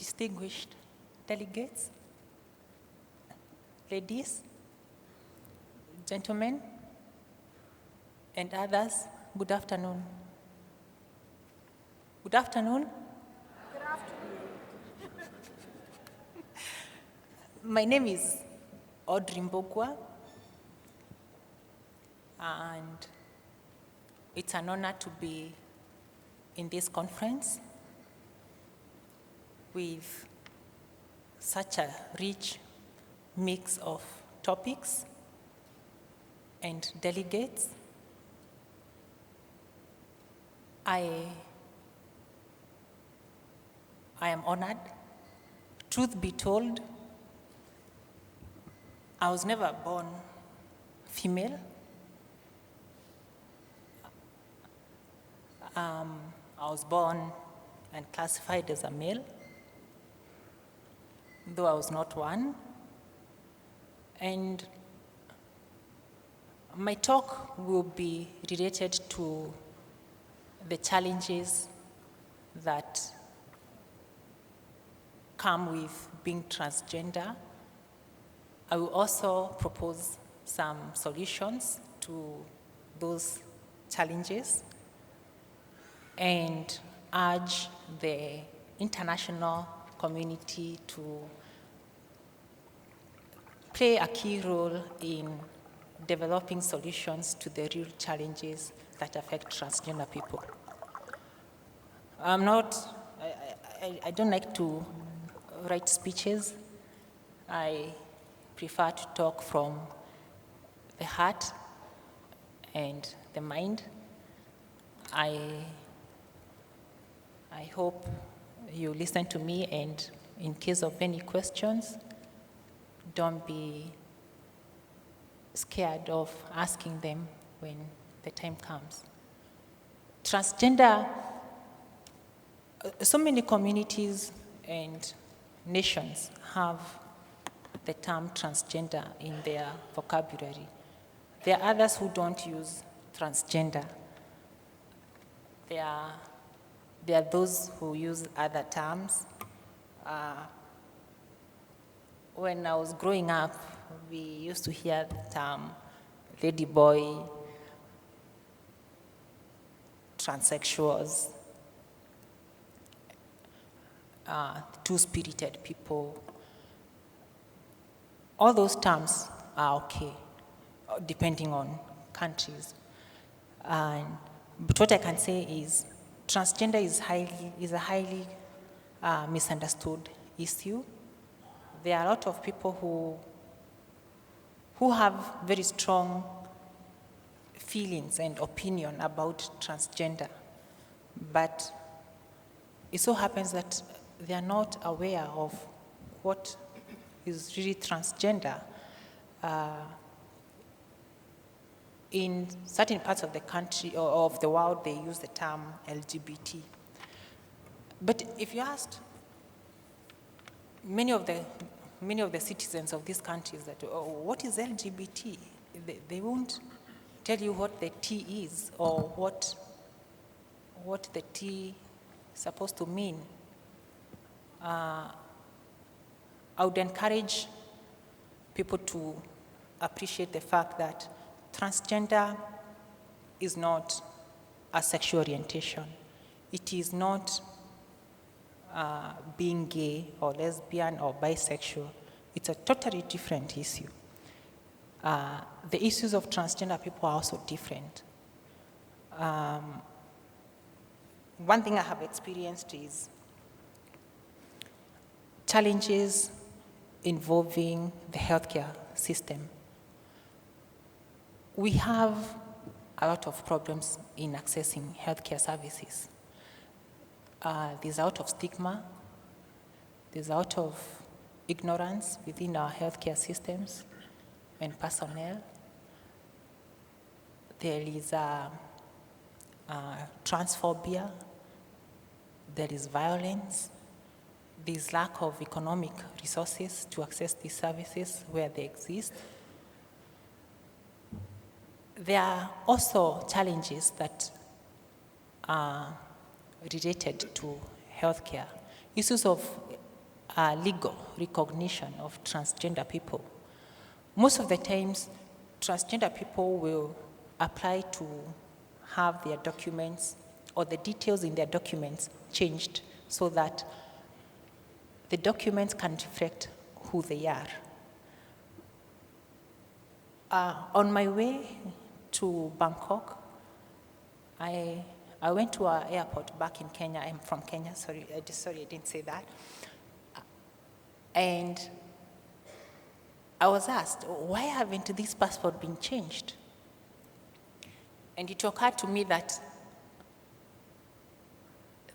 distinguished delegates, ladies, gentlemen, and others, good afternoon. Good afternoon. Good afternoon. My name is Audrey Mbugua, and it's an honor to be in this conference with such a rich mix of topics and delegates. I am honored. Truth be told, I was never born female. I was born and classified as a male, though I was not one. And my talk will be related to the challenges that come with being transgender. I will also propose some solutions to those challenges and urge the international community to play a key role in developing solutions to the real challenges that affect transgender people. I don't like to write speeches. I prefer to talk from the heart and the mind. I hope you listen to me, and in case of any questions, don't be scared of asking them when the time comes. Transgender, so many communities and nations have the term transgender in their vocabulary. There are others who don't use transgender. There are those who use other terms. When I was growing up, we used to hear the term ladyboy, transsexuals, two-spirited people. All those terms are okay, depending on countries. But what I can say is transgender is a highly misunderstood issue. There are a lot of people who have very strong feelings and opinion about transgender, but it so happens that they are not aware of what is really transgender. In certain parts of the country or of the world, they use the term LGBT. But if you asked many of the citizens of these countries that, what is LGBT? They won't tell you what the T is or what the T is supposed to mean. I would encourage people to appreciate the fact that transgender is not a sexual orientation. It is not being gay or lesbian or bisexual. It's a totally different issue. The issues of transgender people are also different. One thing I have experienced is challenges involving the healthcare system. We have a lot of problems in accessing healthcare services. There's a lot of stigma. There's a lot of ignorance within our healthcare systems and personnel. There is transphobia. There is violence. There's lack of economic resources to access these services where they exist. There are also challenges that are related to healthcare. Issues of legal recognition of transgender people. Most of the times, transgender people will apply to have their documents or the details in their documents changed so that the documents can reflect who they are. On my way to Bangkok, I went to our airport back in Kenya. I'm from Kenya, sorry, I didn't say that. And I was asked, why haven't this passport been changed? And it occurred to me that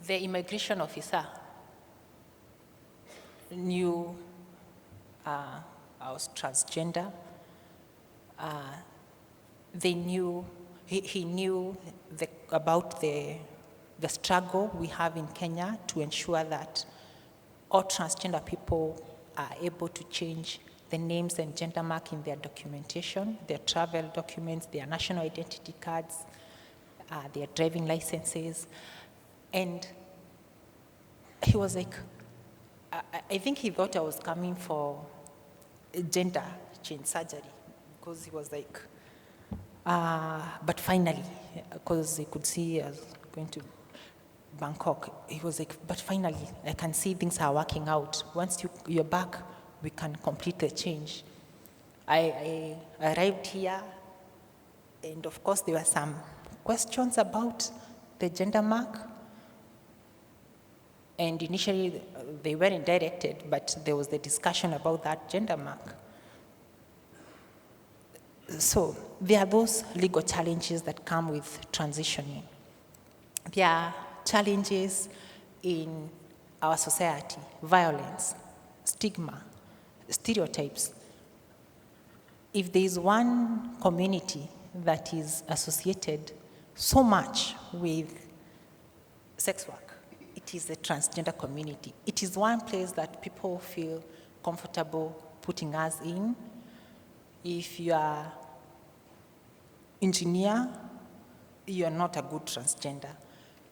the immigration officer knew I was transgender. He knew about the struggle we have in Kenya to ensure that all transgender people are able to change the names and gender mark in their documentation, their travel documents, their national identity cards, their driving licenses. And he was like, I think he thought I was coming for gender change surgery, because he was like, but finally, because he could see I was going to Bangkok, he was like, but finally, I can see things are working out. Once you're back, we can complete the change. I arrived here, and of course, there were some questions about the gender mark. And initially, they weren't directed, but there was the discussion about that gender mark. So there are those legal challenges that come with transitioning. There are challenges in our society: violence, stigma, stereotypes. If there is one community that is associated so much with sex work, it is the transgender community. It is one place that people feel comfortable putting us in. If you are engineer, you are not a good transgender.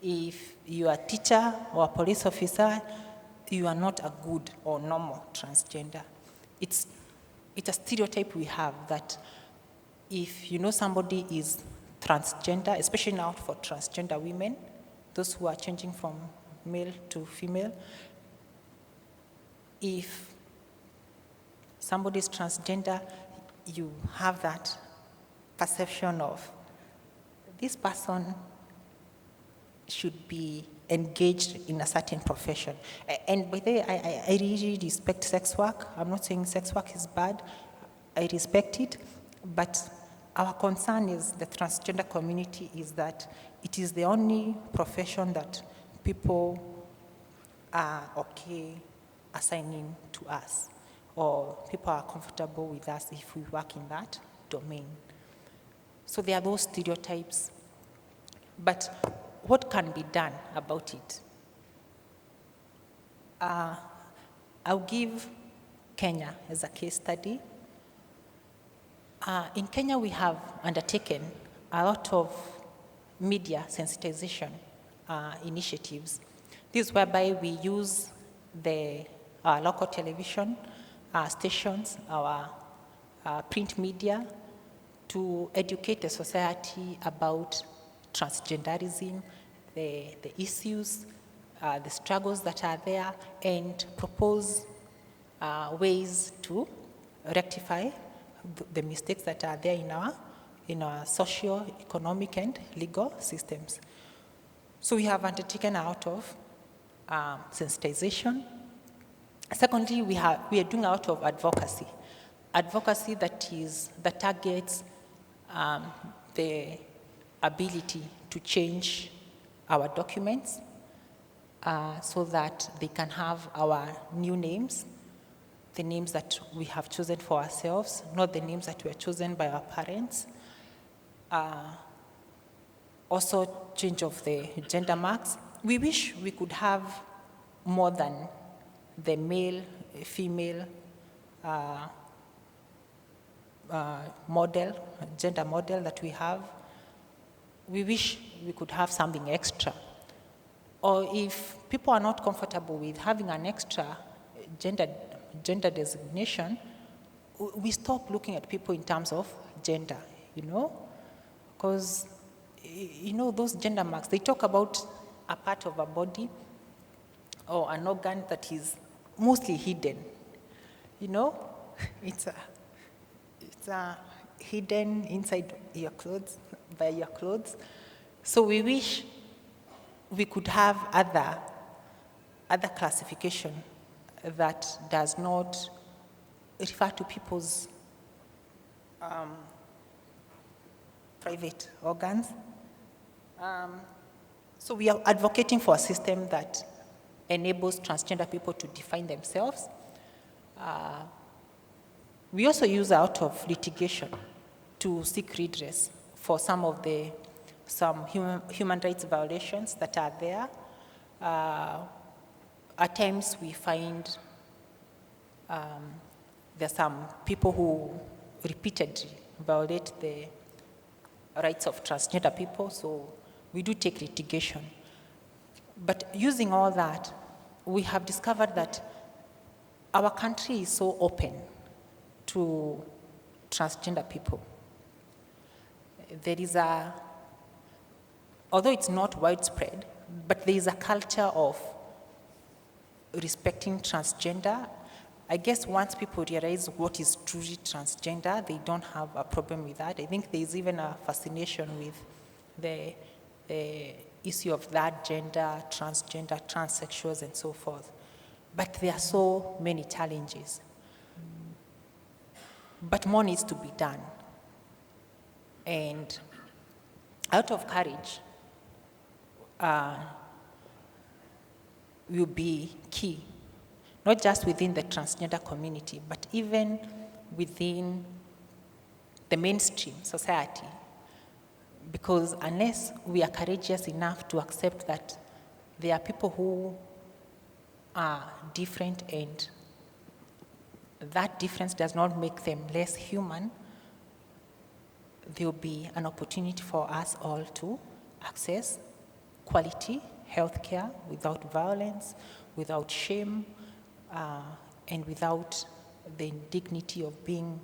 If you are a teacher or a police officer, you are not a good or normal transgender. It's a stereotype we have that if you know somebody is transgender, especially now for transgender women, those who are changing from male to female, if somebody is transgender, you have that perception of this person should be engaged in a certain profession. And by the way, I really respect sex work. I'm not saying sex work is bad. I respect it. But our concern is the transgender community is that it is the only profession that people are okay assigning to us, or people are comfortable with us if we work in that domain. So there are those stereotypes. But what can be done about it? I'll give Kenya as a case study. In Kenya, we have undertaken a lot of media sensitization initiatives. This is whereby we use our local television stations, our print media, to educate the society about transgenderism, the issues, the struggles that are there, and propose ways to rectify the mistakes that are there in our social, economic, and legal systems. So we have undertaken a lot of sensitization. Secondly, we are doing a lot of advocacy that targets the ability to change our documents so that they can have our new names, the names that we have chosen for ourselves, not the names that were chosen by our parents. Also, change of the gender marks. We wish we could have more than the male, female gender model that we have. We wish we could have something extra. Or if people are not comfortable with having an extra gender designation, we stop looking at people in terms of gender, because, those gender marks, they talk about a part of a body or an organ that is mostly hidden, it's hidden inside your clothes, by your clothes. So we wish we could have other classification that does not refer to people's private organs. So we are advocating for a system that enables transgender people to define themselves. We also use out of litigation to seek redress for some human rights violations that are there. At times we find there are some people who repeatedly violate the rights of transgender people, so we do take litigation. But using all that, we have discovered that our country is so open to transgender people. There is although it's not widespread, but there is a culture of respecting transgender. I guess once people realize what is truly transgender, they don't have a problem with that. I think there is even a fascination with the issue of that gender, transgender, transsexuals, and so forth. But there are so many challenges. But more needs to be done. And out of courage will be key, not just within the transgender community, but even within the mainstream society. Because unless we are courageous enough to accept that there are people who are different and that difference does not make them less human, there will be an opportunity for us all to access quality healthcare without violence, without shame, and without the indignity of being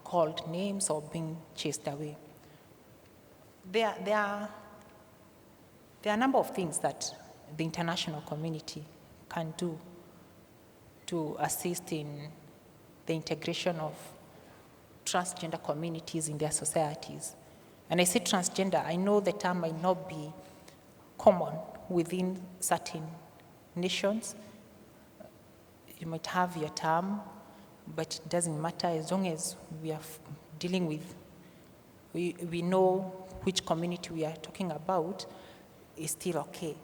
called names or being chased away. There are a number of things that the international community can do to assist in the integration of transgender communities in their societies. And I say transgender, I know the term might not be common within certain nations. You might have your term, but it doesn't matter as long as we are dealing with, we know which community we are talking about, is still okay.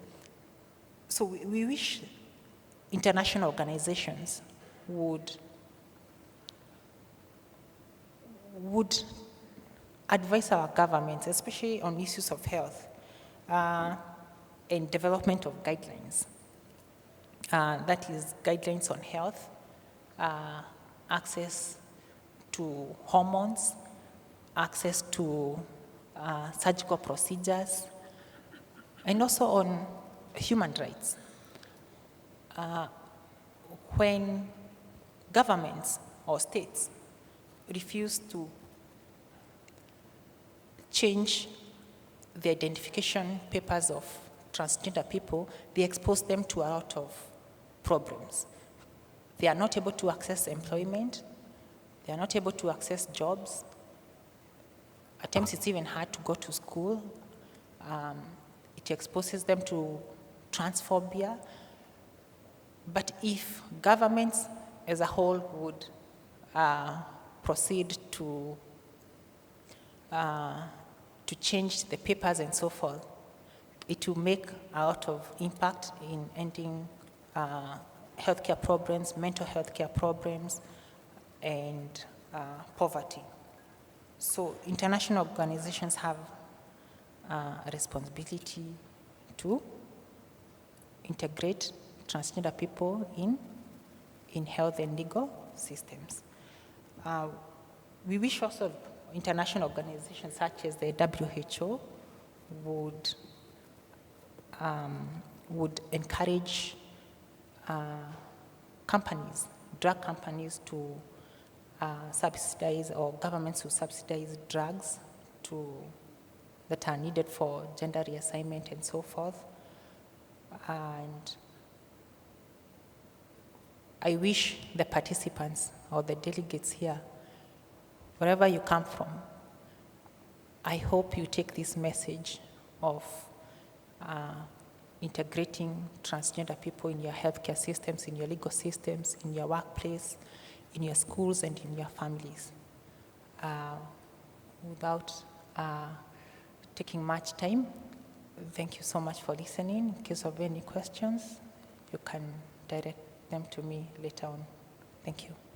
So we wish international organizations would advise our governments, especially on issues of health and development of guidelines. That is guidelines on health, access to hormones, access to surgical procedures, and also on human rights. When governments or states refuse to change the identification papers of transgender people, they expose them to a lot of problems. They are not able to access employment. They are not able to access jobs. At times it's even hard to go to school. It exposes them to transphobia. But if governments as a whole would proceed to change the papers and so forth, it will make a lot of impact in ending healthcare problems, mental health care problems, and poverty. So international organizations have a responsibility to integrate transgender people in health and legal systems. We wish also international organizations such as the WHO would encourage companies, drug companies to subsidize, or governments to subsidize drugs that are needed for gender reassignment and so forth. And I wish the participants or the delegates here, wherever you come from, I hope you take this message of integrating transgender people in your healthcare systems, in your legal systems, in your workplace, in your schools, and in your families. Without taking much time, thank you so much for listening. In case of any questions, you can direct them to me later on. Thank you.